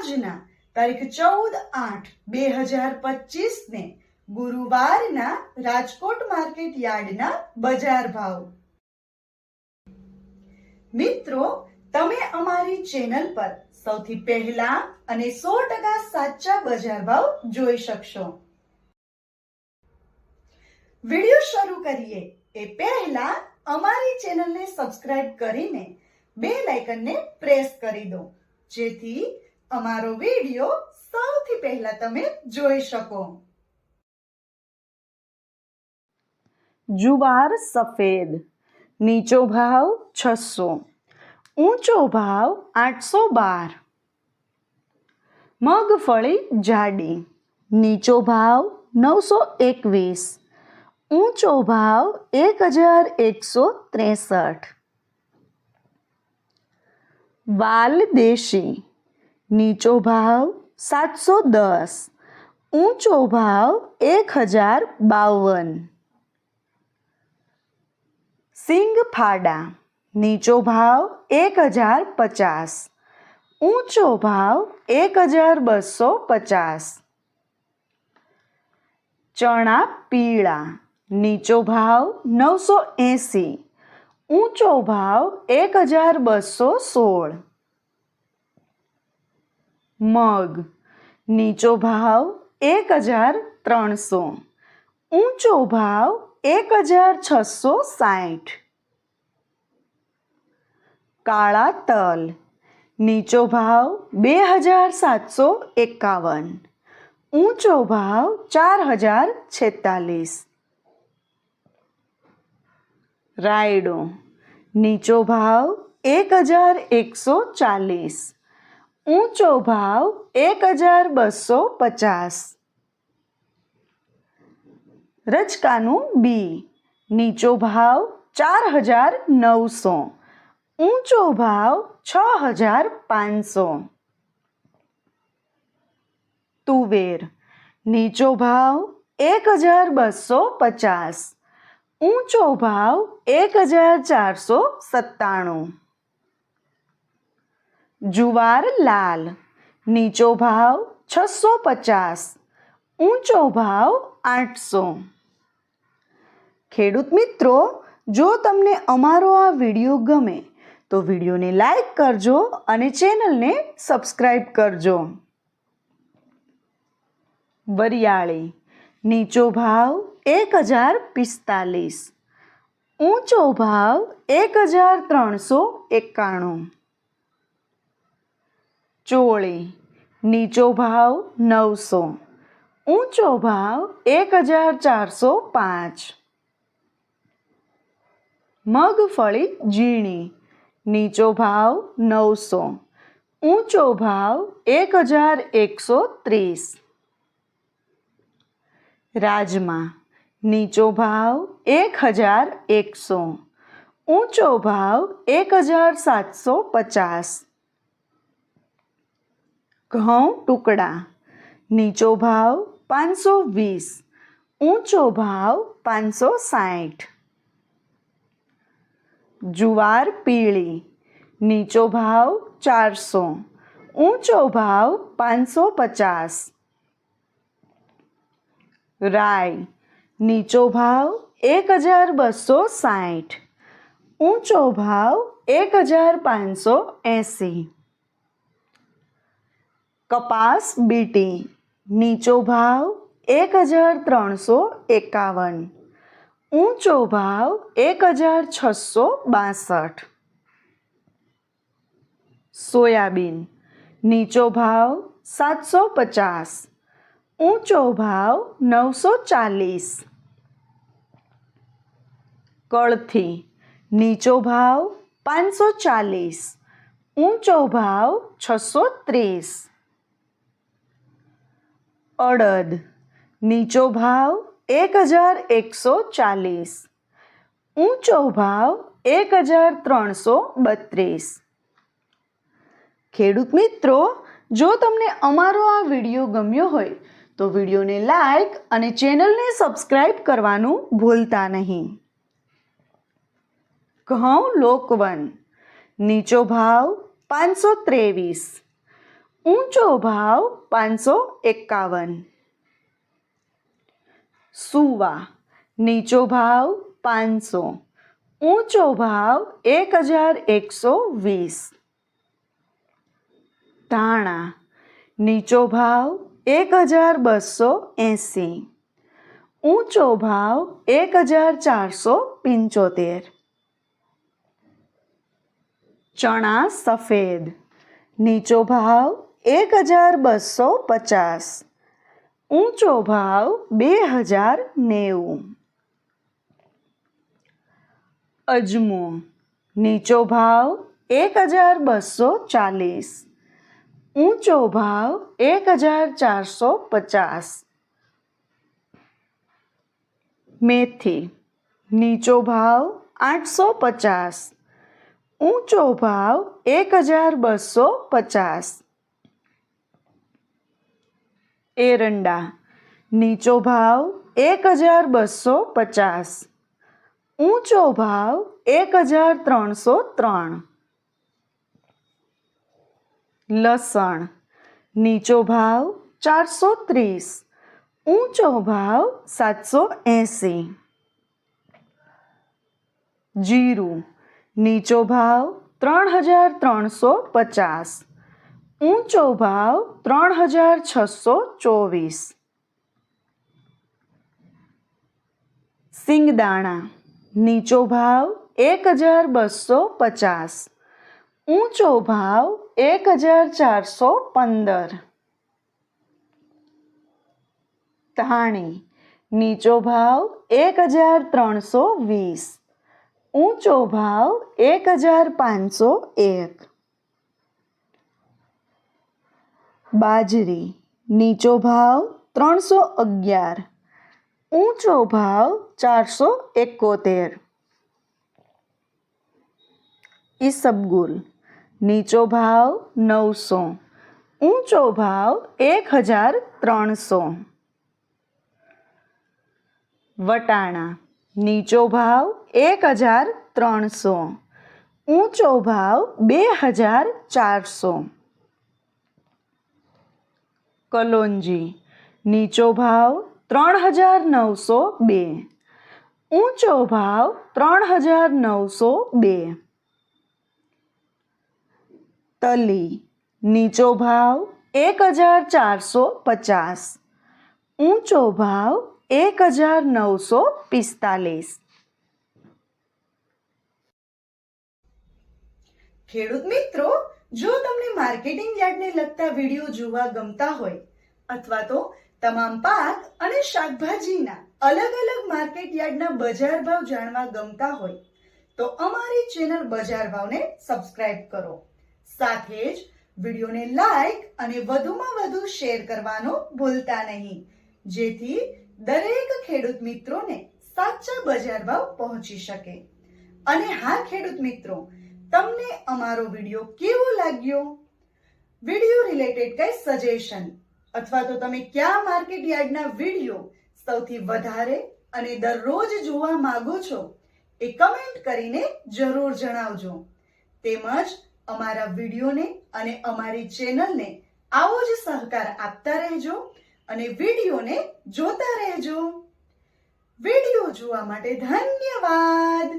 આજના તારીખ 14/8/2025 ને ગુરુવારના રાજકોટ માર્કેટ યાર્ડના બજાર ભાવ। મિત્રો, તમે અમારી ચેનલ પર સૌથી પહેલા અને 100% સાચા બજાર ભાવ જોઈ શકશો। વિડિયો શરૂ કરીએ એ પહેલા અમારી ચેનલને સબસ્ક્રાઇબ કરીને બેલ આઇકનને પ્રેસ કરી દો, જેથી અમારો વિડિયો સૌથી પહેલા તમે જોઈ શકો। जुवार सफेद नीचो भाव 600, ऊंचो भाव 812। मगफળી जाडी नीचो भाव 921, ऊंचो भाव 1163। वाल देशी नीचो भाव 710, ऊंचो भाव 1052। सिंग फाड़ा नीचो भाव 1050, ऊंचो भाव 1250। चना पीला नीचो भाव 980, ऊंचो भाव 1216। मग नीचो भाव 1300, ऊंचो भाव 1660। काला तल नीचो भाव 2751, ऊंचो भाव 4046। रायडो नीचो भाव 1140, ऊंचो भाव 1250। रचकानु बी नीचो भाव 4900, ऊंचो भाव 6500। तुवेर नीचो भाव 1250, ऊंचो भाव 1497। जुवार लाल नीचो भाव 650, ऊंचो भाव 800। ખેડૂત મિત્રો, જો તમને અમારો આ વિડીયો ગમે તો વિડીયોને લાઈક કરજો અને ચેનલને સબસ્ક્રાઇબ કરજો। વરિયાળી નીચો ભાવ 1045, ऊंचो भाव 1391। ચોળી નીચો ભાવ 900, ऊंचो भाव 1405। मगफળી ઝીણી નીચો ભાવ 900, ऊंचो भाव 1130। રાજમા નીચો ભાવ 1100, ऊंचो भाव 1750। ઘઉં ટુકડા નીચો ભાવ 520, ऊंचो भाव 560। जुवार पीली नीचो भाव 400, ऊंचो भाव 550। राई नीचो भाव 1260, ऊंचो भाव 1580। कपास बीटी नीचो भाव 1351, ऊंचो भाव 1662। सोयाबीन नीचो भाव 750, ऊंचो भाव 940। कळथी नीचो भाव 540, ऊंचो भाव 630। अड़द नीचो भाव 1140, ऊंचो भाव 1332। ખેડૂત મિત્રો, જો તમને અમારો આ વિડીયો ગમ્યો હોય તો વિડીયોને લાઈક અને ચેનલને સબસ્ક્રાઇબ કરવાનું ભૂલતા નહીં। ઘઉં લોકવન નીચો ભાવ 523, ઊંચો ભાવ 551. સુવા, નીચો ભાવ 500, ઊંચો ભાવ 1120. ધાણા, નીચો ભાવ 1280, ઊંચો ભાવ 1475. ચણા સફેદ, નીચો ભાવ 1250, ઊંચો ભાવ 2090. અજમો, નીચો ભાવ 1240, ઊંચો ભાવ 1450. મેથી, નીચો ભાવ 850, ઊંચો ભાવ 1250. એરંડા, નીચો ભાવ 1250, ઊંચો ભાવ 1303. લસણ, નીચો ભાવ 430, ઊંચો ભાવ 780. જીરું, નીચો ભાવ 3350, ઊંચો ભાવ 3624. સિંગદાણા, નીચો ભાવ 1250, ઊંચો ભાવ 1415. ધાણી, નીચો ભાવ 1320, ઊંચો ભાવ 1501. બાજરી, નીચો ભાવ 311, ઊંચો ભાવ 471. ઈસબગુલ, નીચો ભાવ 900, ઊંચો ભાવ 1300. વટાણા, નીચો ભાવ 1300, ઊંચો ભાવ 2400. કલોંજી, નીચો ભાવ 3902, ઊંચો ભાવ 3902. તલી, નીચો ભાવ 1450, ઊંચો ભાવ 1945. ખેડૂત મિત્રો, જો તમને માર્કેટિંગ યાર્ડને લગતા વિડીયો જોવા ગમતા હોય અથવા તો તમામ પાક અને શાકભાજીના અલગ અલગ માર્કેટ યાર્ડના બજાર ભાવ જાણવા ગમતા હોય તો અમારી ચેનલ બજાર ભાવને સબસ્ક્રાઇબ કરો. સાથે જ વિડીયોને લાઈક અને વધુમાં વધુ શેર કરવાનું ભૂલતા નહીં, જેથી દરેક ખેડૂત મિત્રોને સાચા બજાર ભાવ પહોંચી શકે. અને હા ખેડૂત મિત્રો, તમને અમારો વિડીયો કેવો લાગ્યો? વિડીયો રિલેટેડ કઈ સજેશન અથવા તો તમે કયા માર્કેટ યાર્ડના વિડીયો સૌથી વધારે અને દરરોજ જોવા માંગો છો એ કમેન્ટ કરીને જરૂર જણાવજો. તેમજ અમારા વિડીયોને અને અમારી ચેનલને આવો જ સહકાર આપતા રહેજો અને વિડીયોને જોતા રહેજો. વિડીયો જોવા માટે ધન્યવાદ.